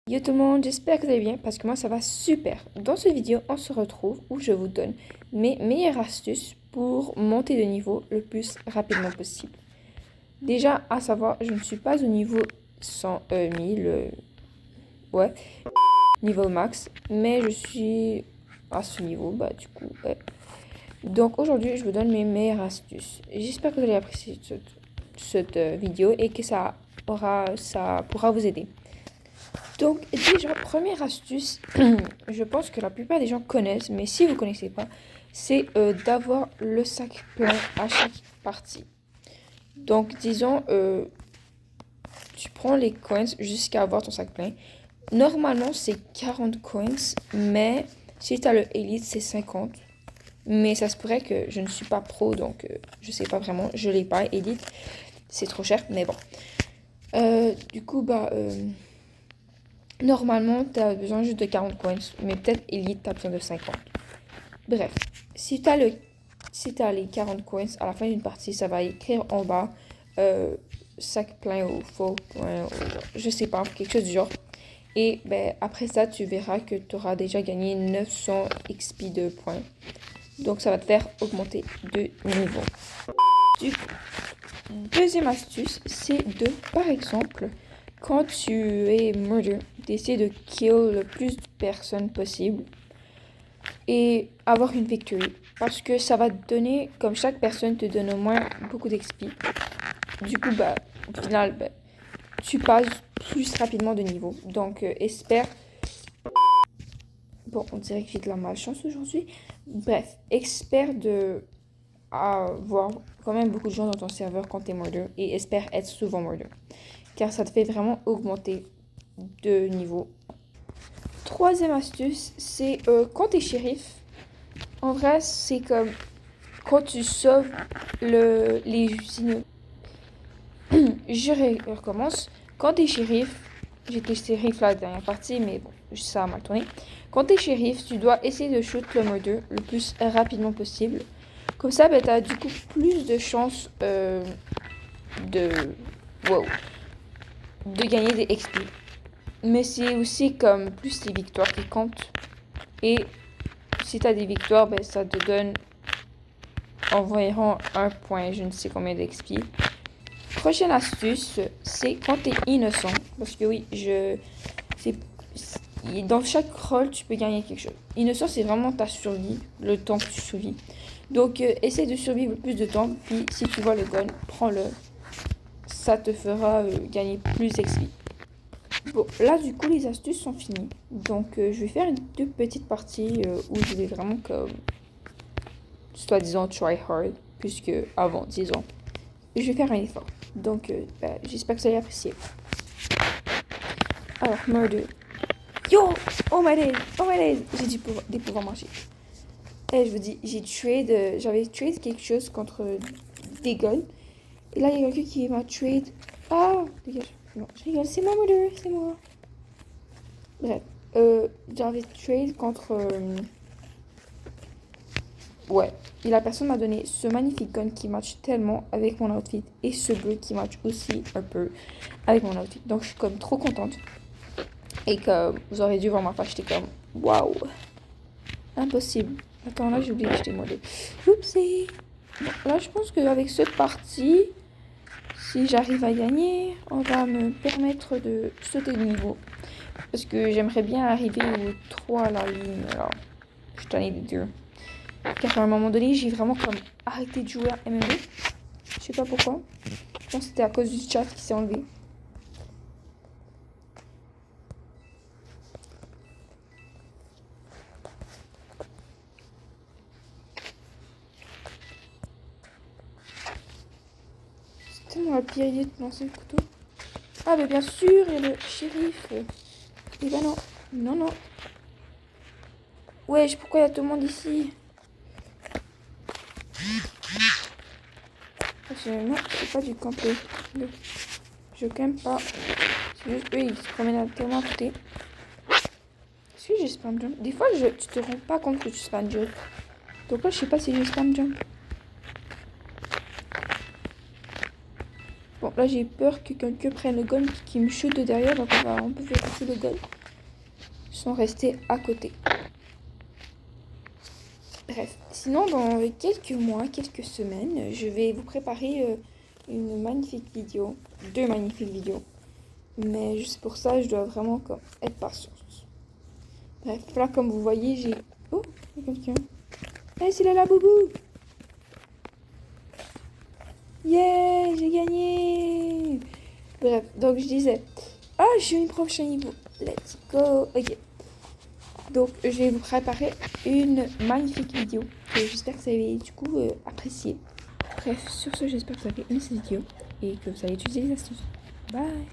Yo tout le monde, j'espère que vous allez bien parce que moi ça va super. Dans cette vidéo, on se retrouve où je vous donne mes meilleures astuces pour monter de niveau le plus rapidement possible. Déjà, à savoir, je ne suis pas au niveau 100 1000, ouais, niveau max, mais je suis à ce niveau, bah du coup, ouais. Donc aujourd'hui, je vous donne mes meilleures astuces. J'espère que vous allez apprécier cette vidéo et que ça pourra vous aider. Donc déjà, première astuce, je pense que la plupart des gens connaissent, mais si vous ne connaissez pas, c'est d'avoir le sac plein à chaque partie. Donc disons, tu prends les coins jusqu'à avoir ton sac plein. Normalement, c'est 40 coins, mais si tu as le Elite, c'est 50. Mais ça se pourrait que je ne suis pas pro, donc je sais pas vraiment, je l'ai pas, Elite. C'est trop cher, mais bon. Du coup, normalement, tu as besoin juste de 40 coins, mais peut-être Elite, tu as besoin de 50. Bref, si tu as les 40 coins à la fin d'une partie, ça va écrire en bas sac plein ou faux plein, ou, je sais pas, quelque chose du genre. Et après ça, tu verras que tu auras déjà gagné 900 XP de points. Donc ça va te faire augmenter de niveau. Du coup, deuxième astuce, c'est de, par exemple, quand tu es murder, d'essayer de kill le plus de personnes possible et avoir une victory. Parce que ça va te donner, comme chaque personne te donne au moins beaucoup d'XP. Du coup, au final, tu passes plus rapidement de niveau. Donc, espère... Bon, on dirait que j'ai de la malchance aujourd'hui. Bref, espère de avoir quand même beaucoup de gens dans ton serveur quand t'es murder et espère être souvent murder. Car ça te fait vraiment augmenter de niveau. Troisième astuce, c'est quand t'es shérif. En vrai, c'est comme quand tu sauves les usines. Je recommence. Quand t'es shérif, j'étais shérif la dernière partie, mais bon, ça a mal tourné. Quand t'es shérif, tu dois essayer de shoot le murder le plus rapidement possible. Comme ça, t'as du coup plus de chances de... Wow. De gagner des XP. Mais c'est aussi comme plus les victoires qui comptent. Et si t'as des victoires, ça te donne environ un point, je ne sais combien d'XP. Prochaine astuce, c'est quand t'es innocent. Parce que oui, dans chaque rôle, tu peux gagner quelque chose. Innocent, c'est vraiment ta survie, le temps que tu survis. Donc, essaie de survivre le plus de temps. Puis, si tu vois le gun, prends-le. Ça te fera gagner plus d'XP. Bon, là, du coup, les astuces sont finies. Donc, je vais faire deux petites parties où je vais vraiment comme, soi-disant, try hard. Puisque avant, disons, je vais faire un effort. Donc, j'espère que vous allez apprécier. Alors, murder. Yo! Oh my days! Oh my days! J'ai des pouvoirs magiques. Et je vous dis, j'avais trade quelque chose contre des guns. Et là, il y a quelqu'un qui m'a trade. Ah! Dégage. Non, je rigole, c'est moi, murder, c'est moi. Bref, j'avais trade contre. Ouais. Et la personne m'a donné ce magnifique gun qui match tellement avec mon outfit. Et ce bleu qui match aussi un peu avec mon outfit. Donc, je suis comme trop contente. Et que vous aurez dû voir ma face, j'étais comme waouh, impossible. Attends, là j'ai oublié d'acheter moi deux. Oupsie. Bon, là je pense qu'avec cette partie, si j'arrive à gagner, on va me permettre de sauter de niveau. Parce que j'aimerais bien arriver au 3 à la ligne. Alors, je t'en ai des deux. Car à un moment donné, j'ai vraiment comme arrêté de jouer à MMO. Je sais pas pourquoi. Je pense que c'était à cause du chat qui s'est enlevé. C'est tellement la pire idée de lancer le couteau. Ah, mais bien sûr, il y a le shérif. Et bah non. Non, non. Wesh, pourquoi il y a tout le monde ici? Non, c'est pas du camper. Je campe pas. C'est juste eux, ils se promènent tellement à côté. Est-ce que j'ai spam jump? Des fois, tu te rends pas compte que tu spam jump. Donc là, je sais pas si j'ai spam jump. Bon, là, j'ai peur que quelqu'un prenne le gun qui me chute de derrière. Donc, on peut faire passer le gun sans rester à côté. Bref, sinon, dans quelques mois, quelques semaines, je vais vous préparer une magnifique vidéo. 2 magnifiques vidéos. Mais juste pour ça, je dois vraiment être patiente. Bref, là, comme vous voyez, j'ai... Oh, il y a quelqu'un. Hey, c'est là, Boubou! Yeah, j'ai gagné! Bref, donc je disais... Ah, je suis une prochain niveau. Let's go! Ok. Donc, je vais vous préparer une magnifique vidéo. Et j'espère que vous avez du coup apprécié. Bref, sur ce, j'espère que vous avez aimé cette vidéo et que vous allez utiliser les astuces. Bye!